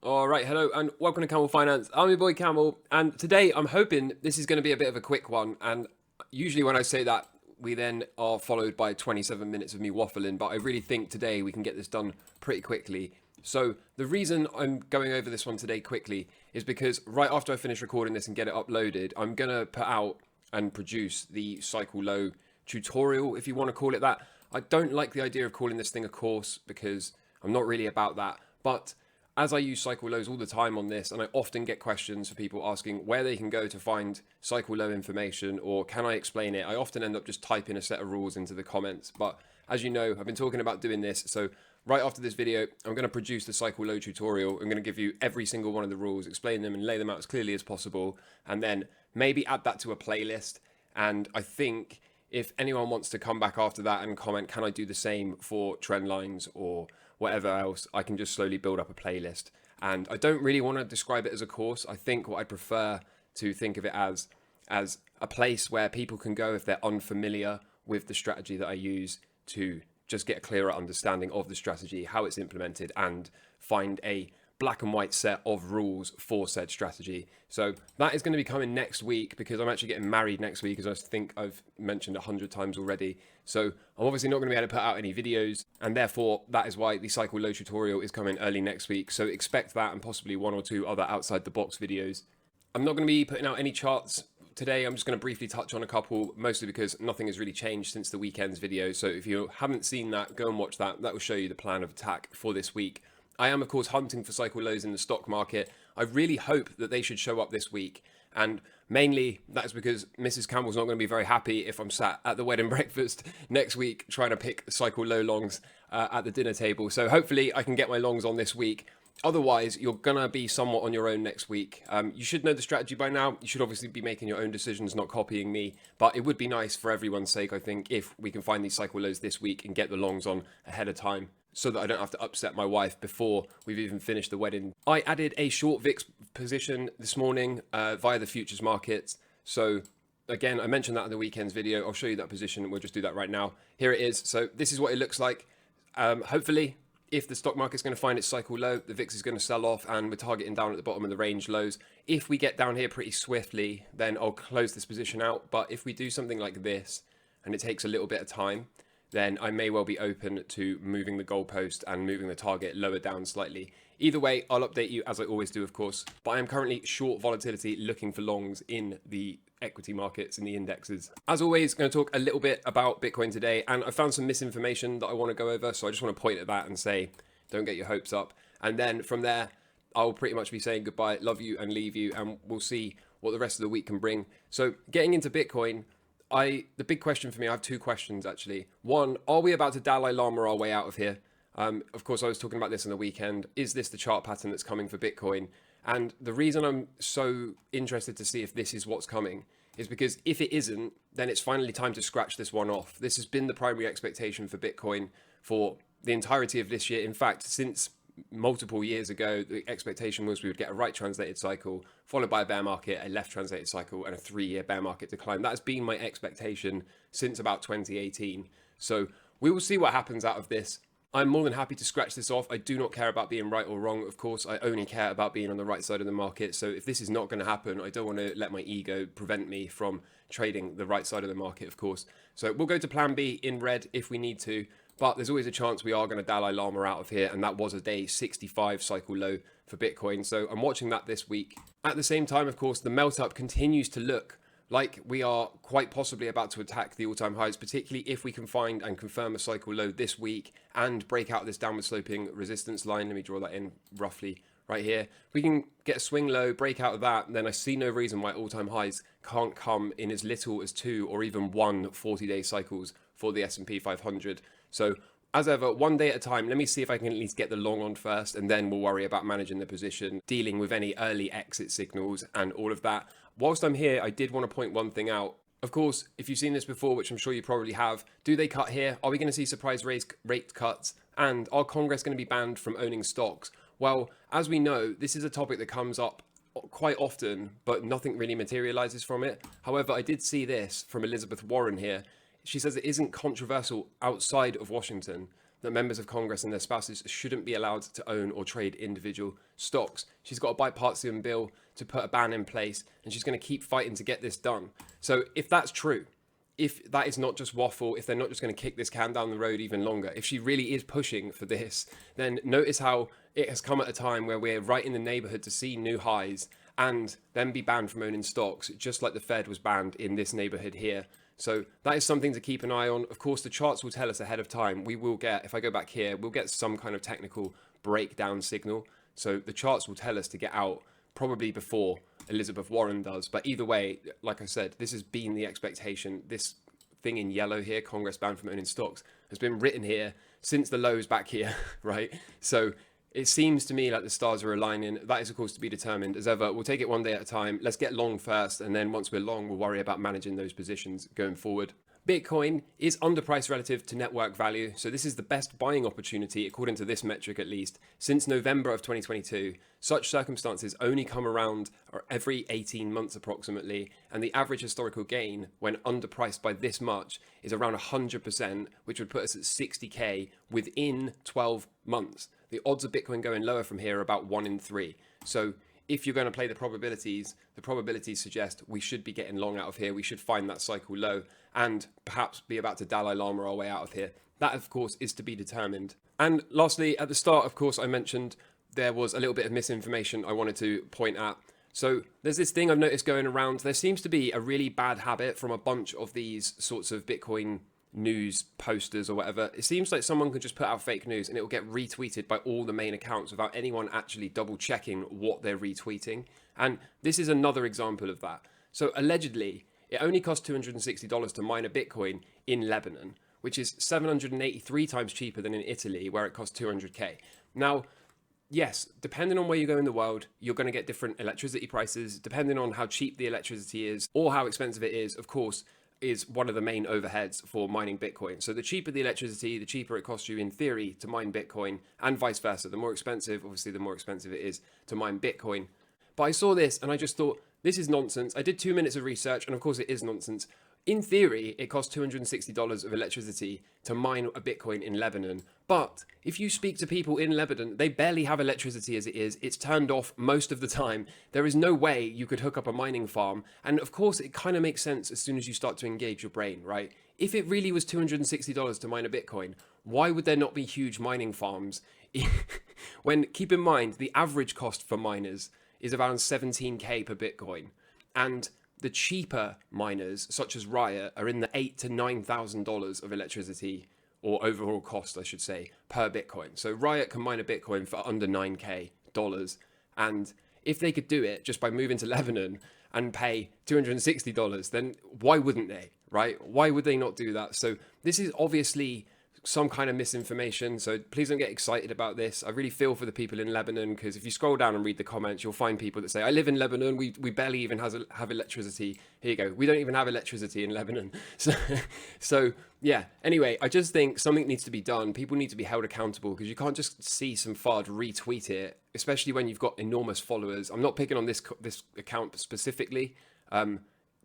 All right, hello and welcome to Camel Finance. I'm your boy Camel, and today I'm hoping this is going to be a bit of a quick one. And usually when I say that, we then are followed by 27 minutes of me waffling, but I really think today we can get this done pretty quickly. So the reason I'm going over this one today quickly is because right after I finish recording this and get it uploaded, I'm going to put out and produce the cycle low tutorial, if you want to call it that. I don't like the idea of calling this thing a course because I'm not really about that, but as I use cycle lows all the time on this, and I often get questions for people asking where they can go to find cycle low information or can I explain it, I often end up just typing a set of rules into the comments. But as you know, I've been talking about doing this, so right after this video, I'm going to produce the cycle low tutorial. I'm going to give you every single one of the rules, explain them and lay them out as clearly as possible, and then maybe add that to a playlist. And I think if anyone wants to come back after that and comment, can I do the same for trend lines or whatever else, I can just slowly build up a playlist. And I don't really want to describe it as a course. I think what I prefer to think of it as a place where people can go if they're unfamiliar with the strategy that I use to just get a clearer understanding of the strategy, how it's implemented, and find a black and white set of rules for said strategy. So that is going to be coming next week because I'm actually getting married next week, as I think I've mentioned 100 times already. So I'm obviously not going to be able to put out any videos, and therefore that is why the cycle low tutorial is coming early next week. So expect that and possibly one or two other outside the box videos. I'm not going to be putting out any charts today. I'm just going to briefly touch on a couple, mostly because nothing has really changed since the weekend's video. So if you haven't seen that, go and watch that. That will show you the plan of attack for this week. I am, of course, hunting for cycle lows in the stock market. I really hope that they should show up this week. And mainly that is because Mrs. Campbell's not going to be very happy if I'm sat at the wedding breakfast next week trying to pick cycle low longs at the dinner table. So hopefully I can get my longs on this week. Otherwise, you're going to be somewhat on your own next week. You should know the strategy by now. You should obviously be making your own decisions, not copying me. But it would be nice for everyone's sake, I think, if we can find these cycle lows this week and get the longs on ahead of time, so that I don't have to upset my wife before we've even finished the wedding. I added a short VIX position this morning via the futures markets. So again, I mentioned that in the weekend's video. I'll show you that position. We'll just do that right now. Here it is. So this is what it looks like. Hopefully, if the stock market's going to find its cycle low, the VIX is going to sell off and we're targeting down at the bottom of the range lows. If we get down here pretty swiftly, then I'll close this position out. But if we do something like this and it takes a little bit of time, then I may well be open to moving the goalpost and moving the target lower down slightly. Either way, I'll update you as I always do, of course. But I am currently short volatility looking for longs in the equity markets and the indexes. As always, going to talk a little bit about Bitcoin today, and I found some misinformation that I want to go over, so I just want to point at that and say, don't get your hopes up. And then from there, I'll pretty much be saying goodbye, love you and leave you, and we'll see what the rest of the week can bring. So getting into Bitcoin, the big question for me, I have two questions actually. One, are we about to Dalai Lama our way out of here? Of course, I was talking about this on the weekend. Is this the chart pattern that's coming for Bitcoin? And the reason I'm so interested to see if this is what's coming is because if it isn't, then it's finally time to scratch this one off. This has been the primary expectation for Bitcoin for the entirety of this year. In fact, since multiple years ago, the expectation was we would get a right translated cycle, followed by a bear market, a left translated cycle, and a 3-year bear market decline. That has been my expectation since about 2018. So we will see what happens out of this. I'm more than happy to scratch this off. I do not care about being right or wrong, of course. I only care about being on the right side of the market. So if this is not going to happen, I don't want to let my ego prevent me from trading the right side of the market, of course. So we'll go to plan B in red if we need to. But there's always a chance we are going to Dalai Lama out of here. And that was a day 65 cycle low for Bitcoin. So I'm watching that this week. At the same time, of course, the melt up continues to look like we are quite possibly about to attack the all-time highs, particularly if we can find and confirm a cycle low this week and break out this downward sloping resistance line. Let me draw that in roughly right here. If we can get a swing low, break out of that, then I see no reason why all-time highs can't come in as little as 2 or even 1 40-day cycles for the S&P 500. So as ever, one day at a time, let me see if I can at least get the long on first, and then we'll worry about managing the position, dealing with any early exit signals and all of that. Whilst I'm here, I did want to point one thing out. Of course, if you've seen this before, which I'm sure you probably have, do they cut here? Are we going to see surprise rate cuts? And are Congress going to be banned from owning stocks? Well, as we know, this is a topic that comes up quite often, but nothing really materializes from it. However, I did see this from Elizabeth Warren here. She says it isn't controversial outside of Washington. that members of Congress and their spouses shouldn't be allowed to own or trade individual stocks. She's got a bipartisan bill to put a ban in place, and she's going to keep fighting to get this done. So if that's true, if that is not just waffle, if they're not just going to kick this can down the road even longer, if she really is pushing for this, then notice how it has come at a time where we're right in the neighborhood to see new highs and then be banned from owning stocks, just like the Fed was banned in this neighborhood here. So that is something to keep an eye on. Of course, the charts will tell us ahead of time. We will get, if I go back here, we'll get some kind of technical breakdown signal. So the charts will tell us to get out probably before Elizabeth Warren does. But either way, like I said, this has been the expectation. This thing in yellow here, Congress banned from owning stocks, has been written here since the lows back here, right? So it seems to me like the stars are aligning. That is, of course, to be determined. As ever, we'll take it one day at a time. Let's get long first, and then once we're long, we'll worry about managing those positions going forward. Bitcoin is underpriced relative to network value, so this is the best buying opportunity, according to this metric at least, since November of 2022. Such circumstances only come around every 18 months approximately, and the average historical gain when underpriced by this much is around 100%, which would put us at 60k within 12 months. The odds of Bitcoin going lower from here are about 1 in 3. So if you're going to play the probabilities suggest we should be getting long out of here. We should find that cycle low and perhaps be about to Dalai Lama our way out of here. That, of course, is to be determined. And lastly, at the start, of course, I mentioned there was a little bit of misinformation I wanted to point at. So there's this thing I've noticed going around. There seems to be a really bad habit from a bunch of these sorts of Bitcoin news posters or whatever. It seems like someone can just put out fake news and it will get retweeted by all the main accounts without anyone actually double checking what they're retweeting. And this is another example of that. So allegedly, it only costs $260 to mine a Bitcoin in Lebanon, which is 783 times cheaper than in Italy, where it costs 200k. Now, yes, depending on where you go in the world, you're going to get different electricity prices. Depending on how cheap the electricity is or how expensive it is, of course, is one of the main overheads for mining Bitcoin. So the cheaper the electricity, the cheaper it costs you in theory to mine Bitcoin, and vice versa. The more expensive, obviously, the more expensive it is to mine Bitcoin. But I saw this and I just thought, this is nonsense. I did 2 minutes of research, and of course it is nonsense. In theory, it costs $260 of electricity to mine a Bitcoin in Lebanon. But if you speak to people in Lebanon, they barely have electricity as it is. It's turned off most of the time. There is no way you could hook up a mining farm. And of course, it kind of makes sense as soon as you start to engage your brain, right? If it really was $260 to mine a Bitcoin, why would there not be huge mining farms? When, keep in mind, the average cost for miners is around 17k per Bitcoin. And the cheaper miners, such as Riot, are in the $8,000 to $9,000 of electricity, or overall cost, I should say, per Bitcoin. So Riot can mine a Bitcoin for under $9k. And if they could do it just by moving to Lebanon and pay $260, then why wouldn't they, right? Why would they not do that? So this is obviously some kind of misinformation, so please don't get excited about this. I really feel for the people in Lebanon, because if you scroll down and read the comments, you'll find people that say, I live in Lebanon, we barely even have electricity. Here you go, we don't even have electricity in Lebanon. So yeah, anyway, I just think something needs to be done. People need to be held accountable, because you can't just see some FUD retweet it, especially when you've got enormous followers. I'm not picking on this account specifically.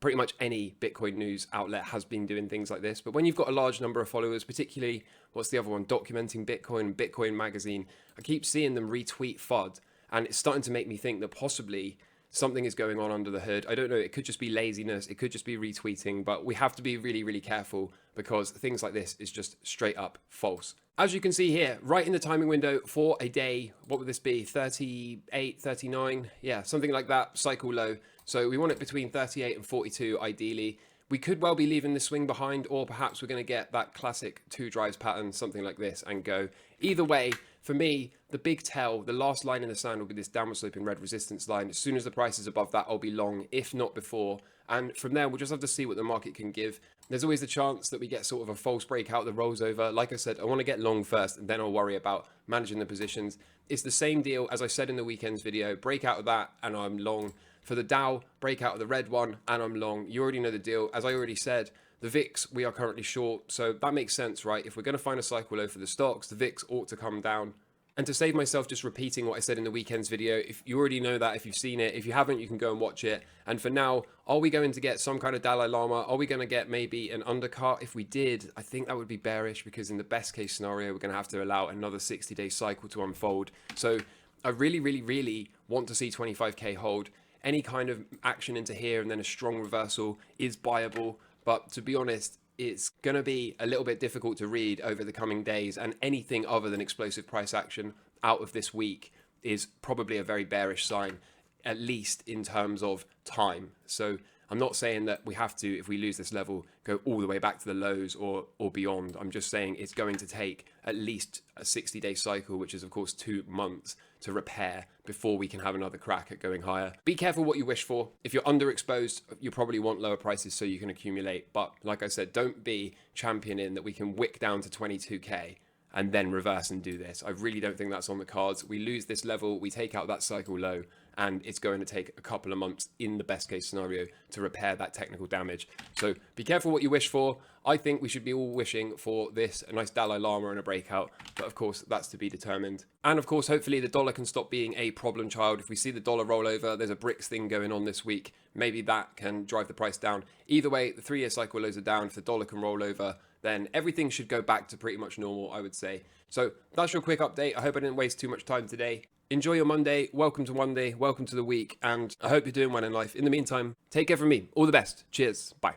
Pretty much any Bitcoin news outlet has been doing things like this. But when you've got a large number of followers, particularly, what's the other one? Documenting Bitcoin, Bitcoin Magazine. I keep seeing them retweet FUD, and it's starting to make me think that possibly something is going on under the hood. I don't know. It could just be laziness. It could just be retweeting, but we have to be really, really careful, because things like this is just straight up false. As you can see here, right in the timing window for a day, what would this be? 38, 39? Yeah, something like that, cycle low. So we want it between 38 and 42, ideally. We could well be leaving the swing behind, or perhaps we're going to get that classic 2 drives pattern, something like this, and go. Either way, for me, the big tell, the last line in the sand will be this downward sloping red resistance line. As soon as the price is above that, I'll be long, if not before. And from there, we'll just have to see what the market can give. There's always the chance that we get sort of a false breakout that rolls over. Like I said, I want to get long first, and then I'll worry about managing the positions. It's the same deal as I said in the weekend's video. Break out of that, and I'm long. For the Dow, break out of the red one, and I'm long. You already know the deal. As I already said, the VIX, we are currently short. So that makes sense, right? If we're going to find a cycle low for the stocks, the VIX ought to come down And to save myself just repeating what I said in the weekend's video, if you already know that, if you've seen it, if you haven't, you can go and watch it. And for now, are we going to get some kind of Dalai Lama? Are we going to get maybe an undercut? If we did, I think that would be bearish, because in the best case scenario, we're going to have to allow another 60-day cycle to unfold. So I really, really, really want to see 25k hold. Any kind of action into here and then a strong reversal is buyable. But to be honest, it's going to be a little bit difficult to read over the coming days, and anything other than explosive price action out of this week is probably a very bearish sign, at least in terms of time. So I'm not saying that we have to, if we lose this level, go all the way back to the lows or beyond. I'm just saying it's going to take at least a 60-day cycle, which is of course 2 months, to repair before we can have another crack at going higher. Be careful what you wish for. If you're underexposed, you probably want lower prices so you can accumulate. But like I said, don't be championing that we can wick down to 22k and then reverse and do this. I really don't think that's on the cards. We lose this level, we take out that cycle low, and it's going to take a couple of months in the best case scenario to repair that technical damage. So be careful what you wish for. I think we should be all wishing for this, a nice Dalai Lama and a breakout, but of course that's to be determined. And of course, hopefully the dollar can stop being a problem child. If we see the dollar roll over, there's a BRICS thing going on this week, maybe that can drive the price down. Either way, the 3-year cycle lows are down. If the dollar can roll over, then everything should go back to pretty much normal, I would say. So that's your quick update. I hope I didn't waste too much time today. Enjoy your Monday. Welcome to Monday. Welcome to the week. And I hope you're doing well in life. In the meantime, take care from me. All the best. Cheers. Bye.